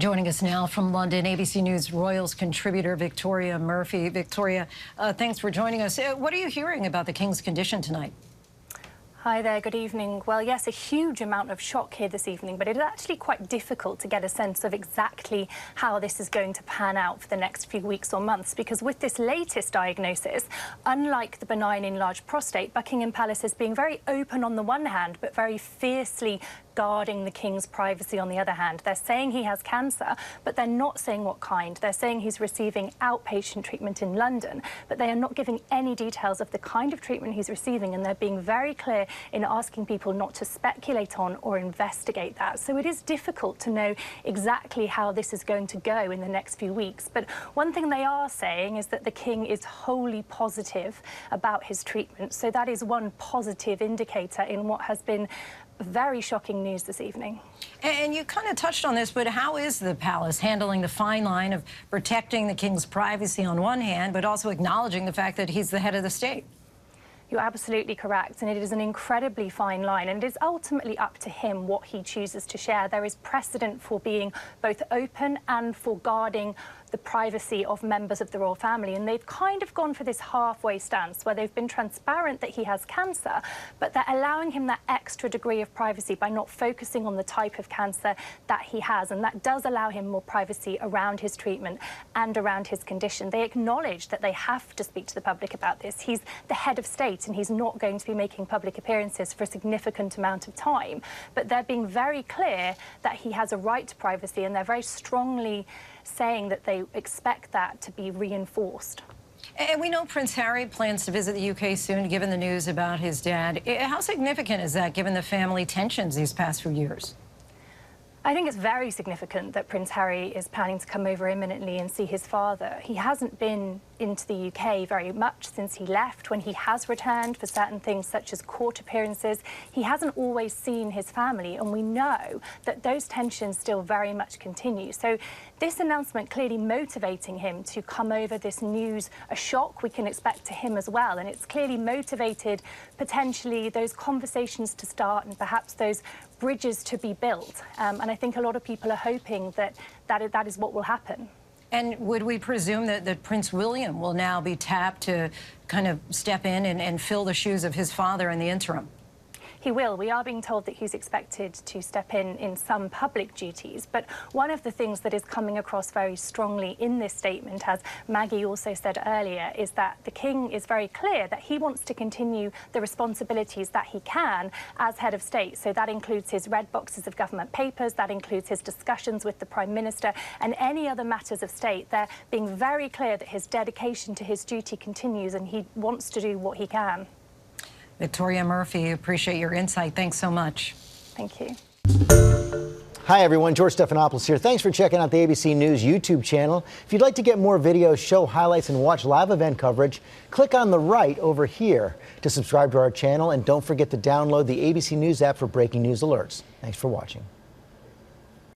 Joining us now from London, ABC News Royals contributor Victoria Murphy. Victoria, thanks for joining us. What are you hearing about the King's condition tonight? Hi there, good evening. Well, yes, a huge amount of shock here this evening, but it is actually quite difficult to get a sense of exactly how this is going to pan out for the next few weeks or months, because with this latest diagnosis, unlike the benign enlarged prostate, Buckingham Palace is being very open on the one hand, but very fiercely guarding the King's privacy on the other hand. They're saying he has cancer, but they're not saying what kind. They're saying he's receiving outpatient treatment in London, but they are not giving any details of the kind of treatment he's receiving, and they're being very clear in asking people not to speculate on or investigate that. So it is difficult to know exactly how this is going to go in the next few weeks. But one thing they are saying is that the King is wholly positive about his treatment. So that is one positive indicator in what has been very shocking news this evening. And you kind of touched on this, but how is the palace handling the fine line of protecting the King's privacy on one hand, but also acknowledging the fact that he's the head of the state? You're absolutely correct, and it is an incredibly fine line, and it is ultimately up to him what he chooses to share. There is precedent for being both open and for guarding the privacy of members of the royal family, and they've kind of gone for this halfway stance where they've been transparent that he has cancer, but they're allowing him that extra degree of privacy by not focusing on the type of cancer that he has, and that does allow him more privacy around his treatment and around his condition. They acknowledge that they have to speak to the public about this. He's the head of state and he's not going to be making public appearances for a significant amount of time, but they're being very clear that he has a right to privacy, and they're very strongly saying that they expect that to be reinforced. And we know Prince Harry plans to visit the UK soon, given the news about his dad. How significant is that, given the family tensions these past few years? I think it's very significant that Prince Harry is planning to come over imminently and see his father. He hasn't been into the UK very much since he left. When he has returned for certain things such as court appearances, he hasn't always seen his family, and we know that those tensions still very much continue. So this announcement clearly motivating him to come over, this news, a shock we can expect to him as well, and it's clearly motivated potentially those conversations to start and perhaps those bridges to be built. And I think a lot of people are hoping that that is what will happen. And would we presume that Prince William will now be tapped to kind of step in and fill the shoes of his father in the interim? He will. We are being told that he's expected to step in some public duties. But one of the things that is coming across very strongly in this statement, as Maggie also said earlier, is that the King is very clear that he wants to continue the responsibilities that he can as head of state. So that includes his red boxes of government papers, that includes his discussions with the Prime Minister and any other matters of state. They're being very clear that his dedication to his duty continues and he wants to do what he can. Victoria Murphy, appreciate your insight. Thanks so much. Thank you. Hi, everyone. George Stephanopoulos here. Thanks for checking out the ABC News YouTube channel. If you'd like to get more videos, show highlights, and watch live event coverage, click on the right over here to subscribe to our channel. And don't forget to download the ABC News app for breaking news alerts. Thanks for watching.